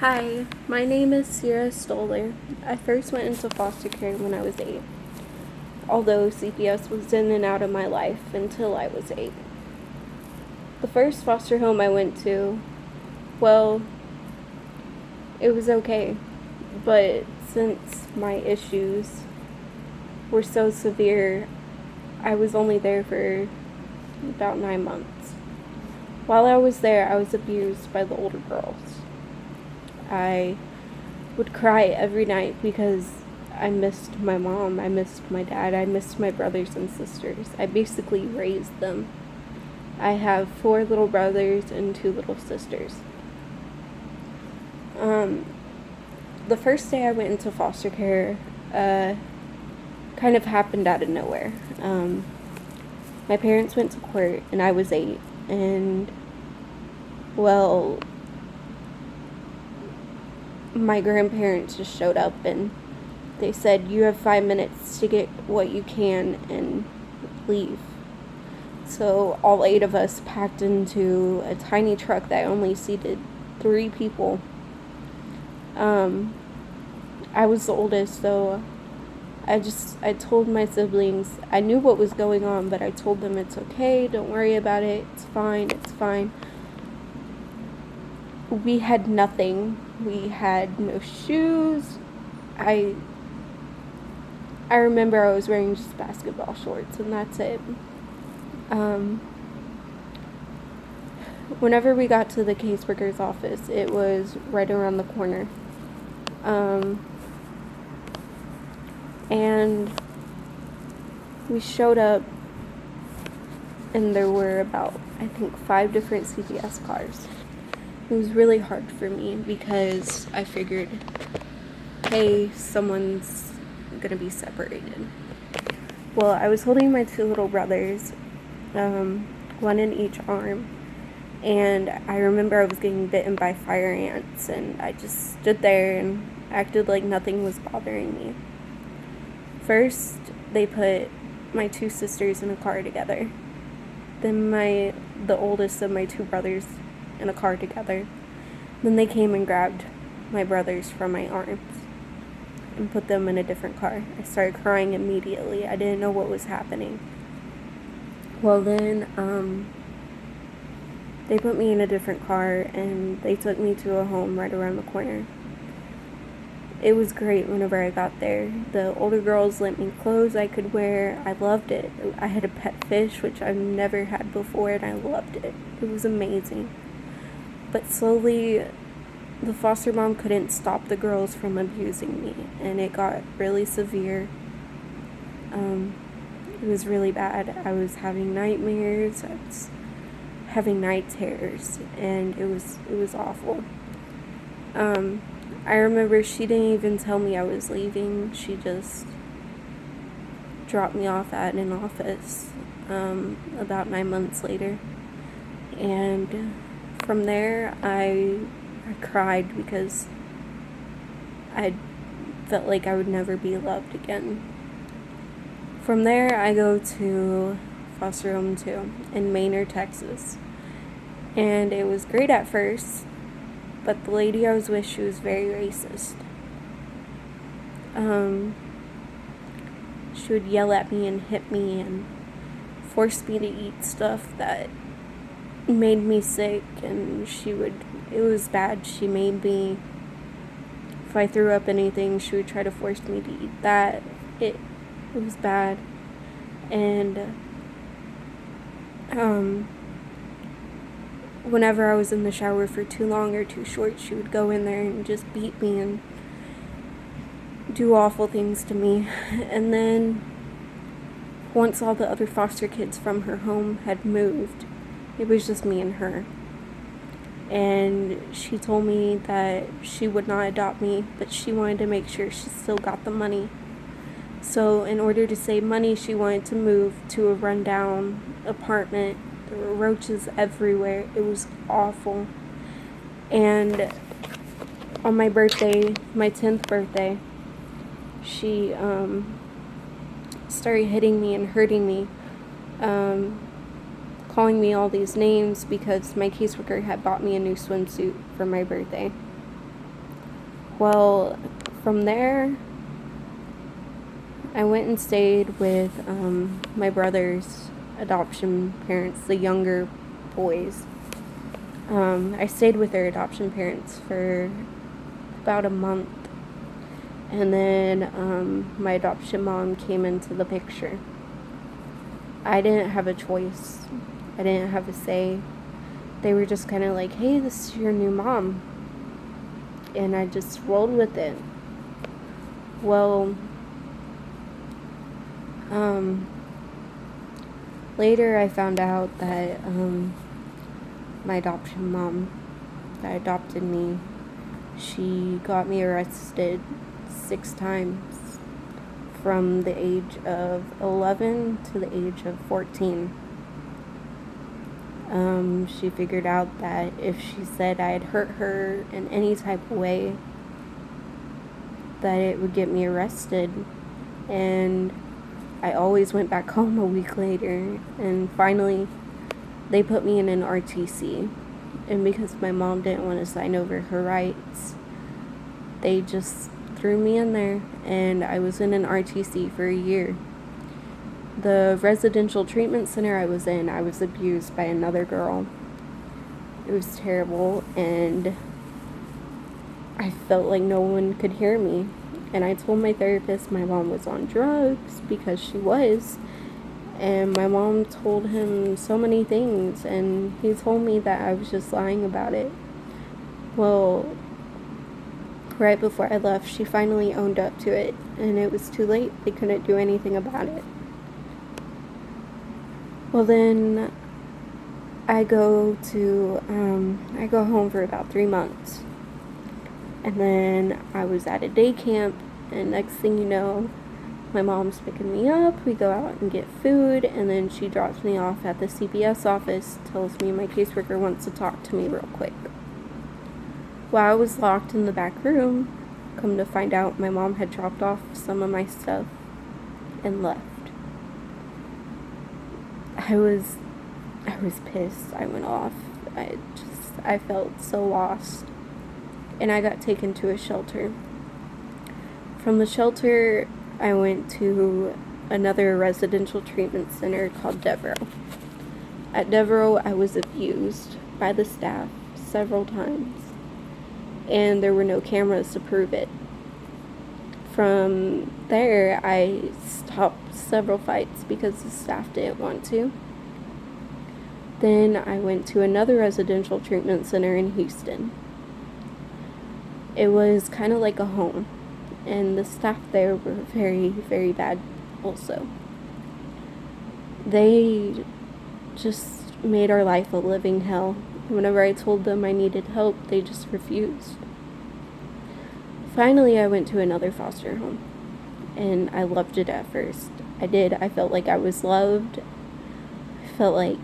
Hi, my name is Sierra Stoller. I first went into foster care when I was 8, although CPS was in and out of my life until I was 8. The first foster home I went to, well, it was okay, but since my issues were so severe, I was only there for about 9 months. While I was there, I was abused by the older girls. I would cry every night because I missed my mom, I missed my dad, I missed my brothers and sisters. I basically raised them. I have 4 little brothers and 2 little sisters. The first day I went into foster care kind of happened out of nowhere. My parents went to court and I was 8, and well, my grandparents just showed up and they said, "You have 5 minutes to get what you can and leave." So all 8 of us packed into a tiny truck that only seated 3 people. I was the oldest, so I told my siblings, I knew what was going on, but I told them it's okay, don't worry about it, it's fine. We had nothing. We had no shoes. I remember I was wearing just basketball shorts, and that's it. Whenever we got to the caseworker's office, it was right around the corner. And we showed up, and there were about, I think, 5 different CPS cars. It was really hard for me because I figured, hey, someone's gonna be separated. Well, I was holding my 2 little brothers, one in each arm, and I remember I was getting bitten by fire ants, and I just stood there and acted like nothing was bothering me. First, they put my 2 sisters in a car together. Then the oldest of my 2 brothers in a car together. Then they came and grabbed my brothers from my arms and put them in a different car. I started crying immediately. I didn't know what was happening. Well, then they put me in a different car and they took me to a home right around the corner. It was great whenever I got there. The older girls lent me clothes I could wear. I loved it. I had a pet fish, which I've never had before, and I loved it. It was amazing. But slowly, the foster mom couldn't stop the girls from abusing me, and it got really severe. It was really bad. I was having nightmares. I was having night terrors, and it was awful. I remember she didn't even tell me I was leaving. She just dropped me off at an office about 9 months later. And from there, I cried because I felt like I would never be loved again. From there, I go to foster home 2 in Manor, Texas. And it was great at first, but the lady I was with, she was very racist. She would yell at me and hit me and force me to eat stuff that made me sick, and it was bad. She made me, if I threw up anything, she would try to force me to eat that. It was bad. And whenever I was in the shower for too long or too short, she would go in there and just beat me and do awful things to me. And then once all the other foster kids from her home had moved, it was just me and her. And she told me that she would not adopt me, but she wanted to make sure she still got the money. So in order to save money, she wanted to move to a rundown apartment. There were roaches everywhere. It was awful. And on my birthday, my 10th birthday, she started hitting me and hurting me, calling me all these names because my caseworker had bought me a new swimsuit for my birthday. Well, from there, I went and stayed with my brother's adoption parents, the younger boys. I stayed with their adoption parents for about a month, and then my adoption mom came into the picture. I didn't have a choice. I didn't have a say. They were just kind of like, hey, this is your new mom. And I just rolled with it. Well, later I found out that my adoption mom that adopted me, she got me arrested 6 times from the age of 11 to the age of 14. She figured out that if she said I had hurt her in any type of way, that it would get me arrested. And I always went back home a week later, and finally they put me in an RTC. And because my mom didn't want to sign over her rights, they just threw me in there, and I was in an RTC for a year. The residential treatment center I was in, I was abused by another girl. It was terrible, and I felt like no one could hear me. And I told my therapist my mom was on drugs, because she was. And my mom told him so many things, and he told me that I was just lying about it. Well, right before I left, she finally owned up to it, and it was too late. They couldn't do anything about it. Well, then I go home for about 3 months. And then I was at a day camp, and next thing you know, my mom's picking me up, we go out and get food, and then she drops me off at the CPS office, tells me my caseworker wants to talk to me real quick. While I was locked in the back room, come to find out my mom had dropped off some of my stuff and left. I was pissed. I went off. I felt so lost. And I got taken to a shelter. From the shelter, I went to another residential treatment center called Devereaux. At Devereaux, I was abused by the staff several times, and there were no cameras to prove it. From there, I stopped several fights because the staff didn't want to. Then I went to another residential treatment center in Houston. It was kind of like a home, and the staff there were very, very bad also. They just made our life a living hell. Whenever I told them I needed help, they just refused. Finally, I went to another foster home, and I loved it at first. I did. I felt like I was loved. I felt like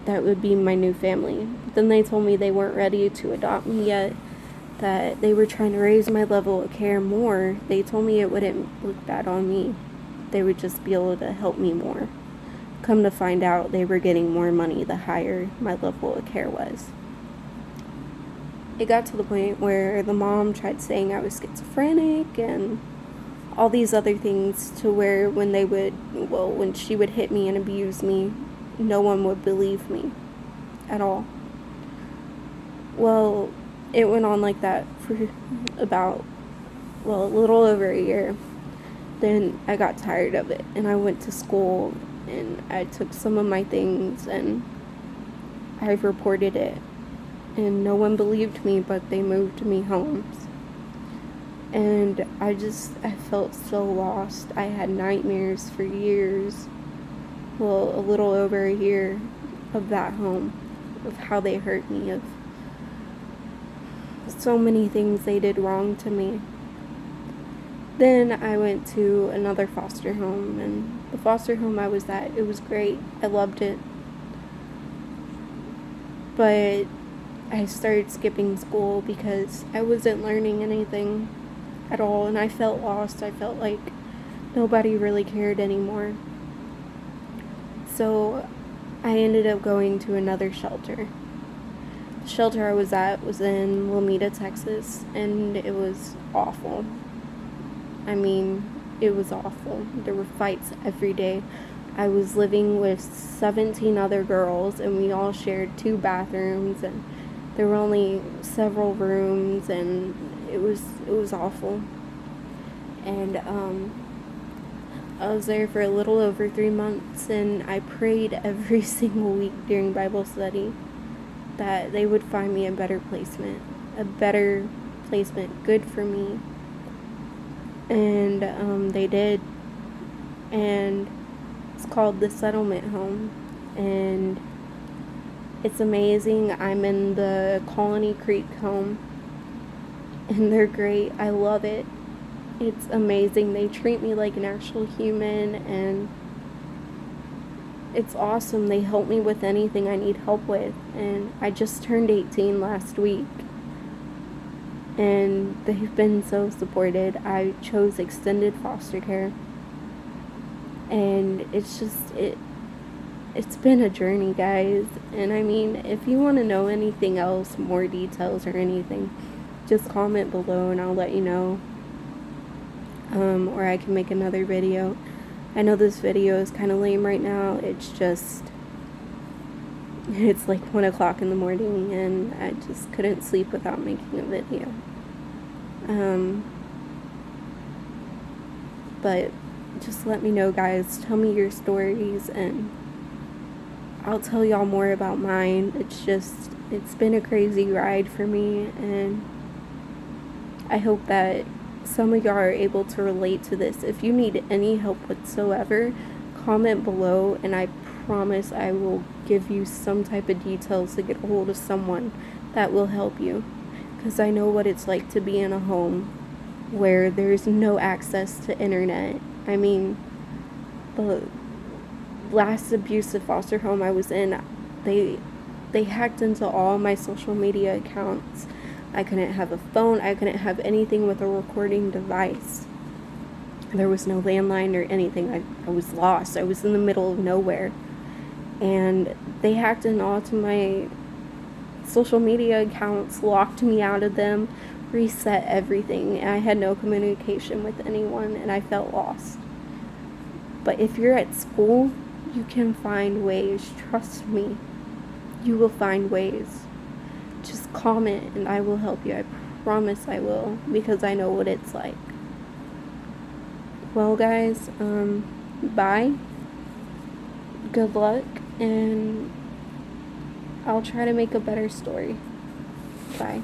that would be my new family. But then they told me they weren't ready to adopt me yet, that they were trying to raise my level of care more. They told me it wouldn't look bad on me. They would just be able to help me more. Come to find out, they were getting more money the higher my level of care was. It got to the point where the mom tried saying I was schizophrenic and all these other things, to where when she would hit me and abuse me, no one would believe me at all. Well, it went on like that for about, a little over a year. Then I got tired of it, and I went to school, and I took some of my things, and I reported it. And no one believed me, but they moved me homes. And I felt so lost. I had nightmares for years, a little over a year, of that home, of how they hurt me, of so many things they did wrong to me. Then I went to another foster home, and the foster home I was at, it was great. I loved it. But I started skipping school because I wasn't learning anything at all, and I felt lost. I felt like nobody really cared anymore. So I ended up going to another shelter. The shelter I was at was in Lomita, Texas, and it was awful. I mean, it was awful. There were fights every day. I was living with 17 other girls, and we all shared 2 bathrooms, and there were only several rooms, and it was awful. And I was there for a little over 3 months, and I prayed every single week during Bible study that they would find me a better placement, good for me. And they did. And it's called the Settlement Home, and it's amazing. I'm in the Colony Creek home, and they're great. I love it. It's amazing. They treat me like an actual human, and it's awesome. They help me with anything I need help with, and I just turned 18 last week, and they've been so supported. I chose extended foster care, and it's been a journey, guys. And I mean, if you want to know anything else, more details or anything, just comment below and I'll let you know. Or I can make another video. I know this video is kind of lame right now. It's like 1 o'clock in the morning, and I just couldn't sleep without making a video. But just let me know, guys. Tell me your stories, and I'll tell y'all more about mine. It's been a crazy ride for me, and I hope that some of y'all are able to relate to this. If you need any help whatsoever, comment below, and I promise I will give you some type of details to get a hold of someone that will help you. Because I know what it's like to be in a home where there's no access to internet. I mean, the last abusive foster home I was in, they hacked into all my social media accounts. I couldn't have a phone. I couldn't have anything with a recording device. There was no landline or anything. I was lost. I was in the middle of nowhere. And they hacked in all to my social media accounts, locked me out of them, reset everything. And I had no communication with anyone, and I felt lost. But if you're at school, you can find ways. Trust me. You will find ways. Just comment and I will help you. I promise I will, because I know what it's like. Well, guys, bye. Good luck, and I'll try to make a better story. Bye.